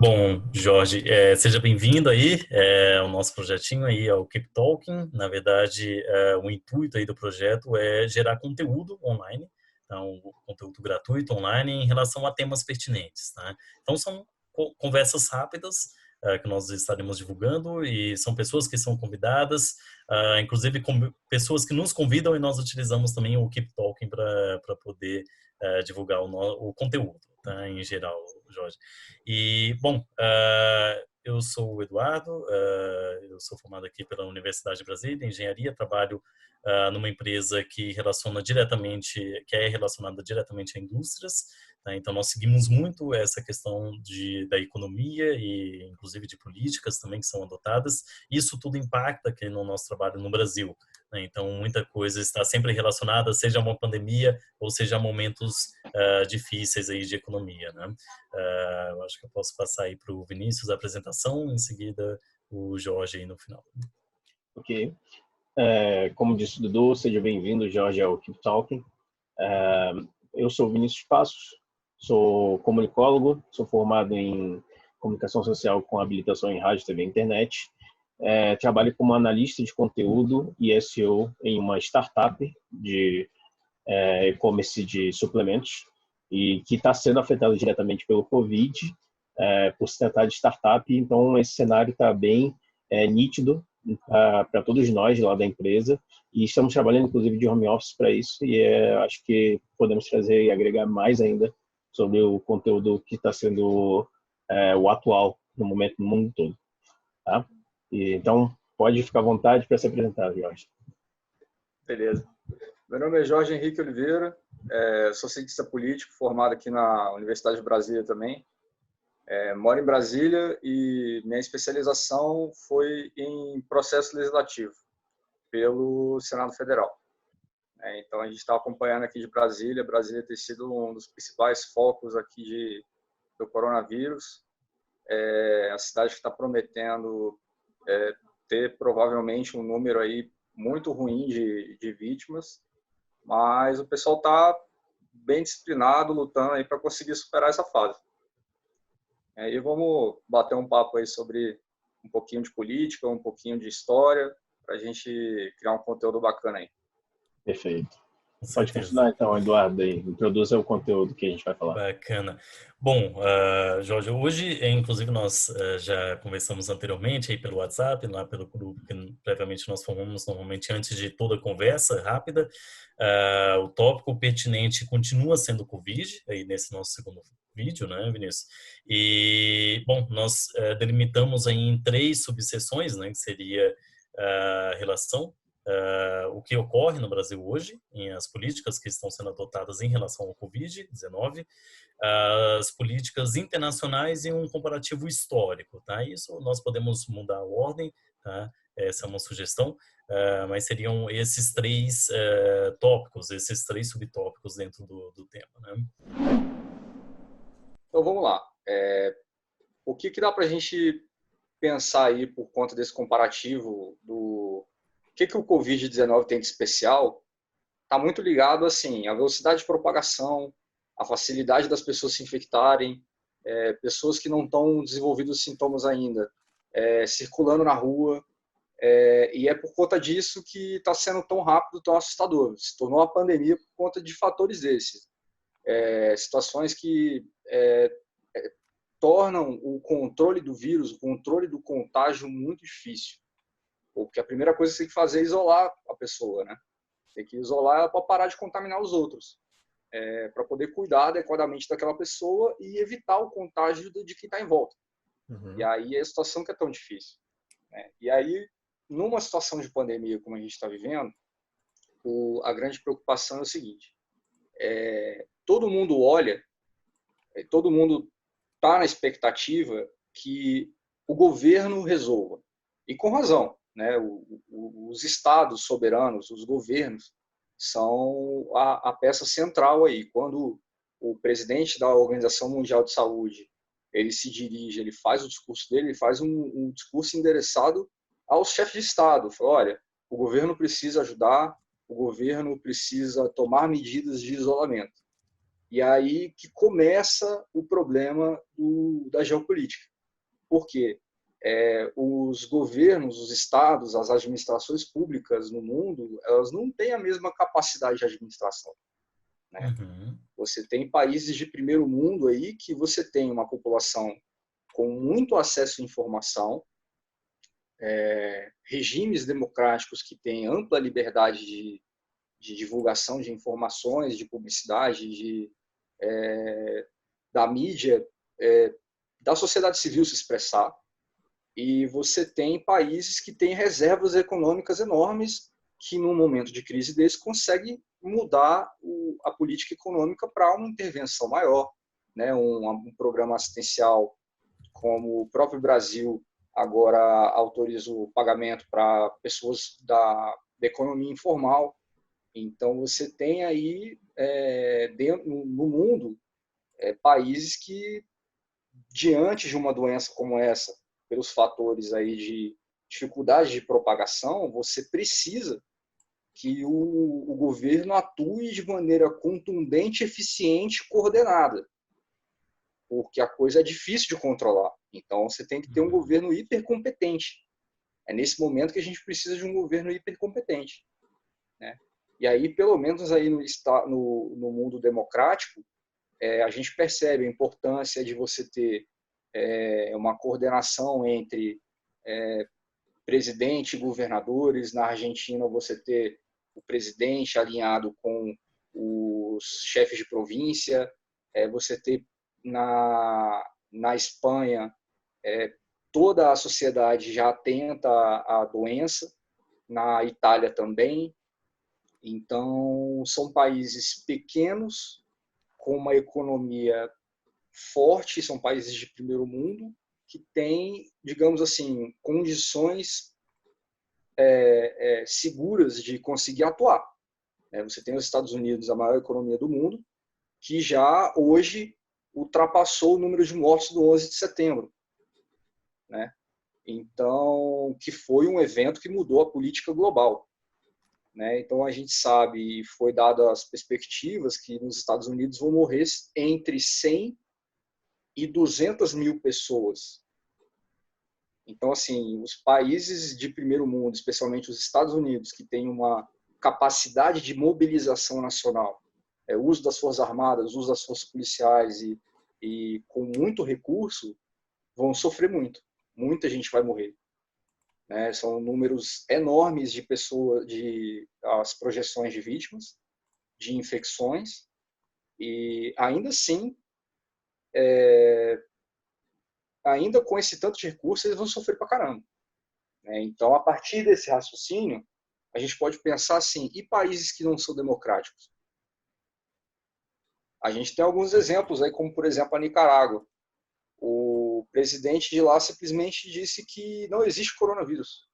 Bom, Jorge, seja bem-vindo aí ao nosso projetinho aí, ao Keep Talking. Na verdade, o intuito aí do projeto é gerar conteúdo online, então, conteúdo gratuito online em relação a temas pertinentes, tá? Então, são conversas rápidas que nós estaremos divulgando e são pessoas que são convidadas, inclusive pessoas que nos convidam e nós utilizamos também o Keep Talking para poder divulgar o conteúdo, tá? Em geral, Jorge. E, bom, eu sou o Eduardo, eu sou formado aqui pela Universidade de Brasília, em engenharia, trabalho numa empresa que é relacionada diretamente a indústrias, tá? Então, nós seguimos muito essa questão da economia e, inclusive, de políticas também que são adotadas. Isso tudo impacta aqui no nosso trabalho no Brasil, né? Então, muita coisa está sempre relacionada, seja a uma pandemia ou seja a momentos difíceis aí de economia, né? Eu acho que eu posso passar aí para o Vinícius a apresentação, em seguida o Jorge aí no final. Ok. Como disse o Dudu, seja bem-vindo, Jorge, ao Keep Talking. Eu sou o Vinícius Passos, sou comunicólogo, sou formado em comunicação social com habilitação em rádio, TV e internet. Trabalho como analista de conteúdo e SEO em uma startup de e-commerce de suplementos e que está sendo afetado diretamente pelo Covid, por se tratar de startup. Então, esse cenário está bem nítido para todos nós lá da empresa e estamos trabalhando, inclusive, de home office para isso e acho que podemos trazer e agregar mais ainda sobre o conteúdo que está sendo o atual no momento no mundo todo. Tá? Então, pode ficar à vontade para se apresentar, Jorge. Beleza. Meu nome é Jorge Henrique Oliveira, sou cientista político, formado aqui na Universidade de Brasília também. Moro em Brasília e minha especialização foi em processo legislativo pelo Senado Federal. Então, a gente está acompanhando aqui de Brasília. Brasília tem sido um dos principais focos aqui do coronavírus. A cidade está prometendo ter provavelmente um número aí muito ruim de vítimas, mas o pessoal está bem disciplinado, lutando aí para conseguir superar essa fase. E vamos bater um papo aí sobre um pouquinho de política, um pouquinho de história, para a gente criar um conteúdo bacana aí. Perfeito. Pode continuar então, Eduardo, aí. Introduza o conteúdo que a gente vai falar. Bacana. Bom, Jorge, hoje, inclusive, nós já conversamos anteriormente aí pelo WhatsApp, lá pelo grupo que previamente nós formamos normalmente antes de toda a conversa rápida. O tópico pertinente continua sendo o Covid, aí nesse nosso segundo vídeo, né, Vinícius? E, bom, nós delimitamos aí em 3 subseções, né, que seria a relação o que ocorre no Brasil hoje, as políticas que estão sendo adotadas em relação ao Covid-19, as políticas internacionais e um comparativo histórico, tá? Isso nós podemos mudar a ordem, tá? Essa é uma sugestão, mas seriam esses 3 tópicos, esses 3 subtópicos dentro do tema, né? Então, vamos lá. O que dá para a gente pensar aí por conta desse comparativo do que o Covid-19 tem de especial? Está muito ligado assim, à velocidade de propagação, à facilidade das pessoas se infectarem, pessoas que não estão desenvolvendo os sintomas ainda, circulando na rua, e é por conta disso que está sendo tão rápido, tão assustador. Se tornou uma pandemia por conta de fatores desses. Situações que tornam o controle do vírus, o controle do contágio muito difícil. Porque a primeira coisa que você tem que fazer é isolar a pessoa, né? Tem que isolar ela para parar de contaminar os outros, para poder cuidar adequadamente daquela pessoa e evitar o contágio de quem está em volta. Uhum. E aí é a situação que é tão difícil, né? E aí, numa situação de pandemia como a gente está vivendo, a grande preocupação é o seguinte: todo mundo olha, todo mundo está na expectativa que o governo resolva, e com razão. Né, os estados soberanos, os governos, são a peça central aí. Quando o presidente da Organização Mundial de Saúde ele se dirige, ele faz o discurso dele, ele faz um discurso endereçado aos chefes de estado. Fala, olha, o governo precisa ajudar, o governo precisa tomar medidas de isolamento. E aí que começa o problema da geopolítica. Por quê? Os governos, os estados, as administrações públicas no mundo, elas não têm a mesma capacidade de administração, né? Uhum. Você tem países de primeiro mundo aí que você tem uma população com muito acesso à informação, regimes democráticos que têm ampla liberdade de divulgação de informações, de publicidade, da mídia, da sociedade civil se expressar. E você tem países que têm reservas econômicas enormes que, num momento de crise desse, conseguem mudar a política econômica para uma intervenção maior, né? Um programa assistencial como o próprio Brasil agora autoriza o pagamento para pessoas da economia informal. Então, você tem aí, no mundo, países que, diante de uma doença como essa, pelos fatores aí de dificuldade de propagação, você precisa que o governo atue de maneira contundente, eficiente e coordenada, porque a coisa é difícil de controlar. Então, você tem que ter um governo hipercompetente. É nesse momento que a gente precisa de um governo hipercompetente, né? E aí, pelo menos aí no mundo democrático, a gente percebe a importância de você ter uma coordenação entre presidente e governadores. Na Argentina, você ter o presidente alinhado com os chefes de província, você ter na Espanha toda a sociedade já atenta à doença, na Itália também. Então, são países pequenos, com uma economia forte, são países de primeiro mundo, que têm, digamos assim, condições seguras de conseguir atuar. Você tem os Estados Unidos, a maior economia do mundo, que já hoje ultrapassou o número de mortos do 11 de setembro. Né? Então, que foi um evento que mudou a política global. Né? Então, a gente sabe, e foi dadas as perspectivas, que nos Estados Unidos vão morrer entre 100 e 200 mil pessoas. Então, assim, os países de primeiro mundo, especialmente os Estados Unidos, que têm uma capacidade de mobilização nacional, uso das forças armadas, uso das forças policiais e com muito recurso, vão sofrer muito. Muita gente vai morrer. Né? São números enormes de pessoas, as projeções de vítimas, de infecções, e ainda assim, ainda com esse tanto de recursos, eles vão sofrer pra caramba. Né? Então, a partir desse raciocínio, a gente pode pensar assim, e países que não são democráticos? A gente tem alguns exemplos aí, como por exemplo a Nicarágua. O presidente de lá simplesmente disse que não existe coronavírus.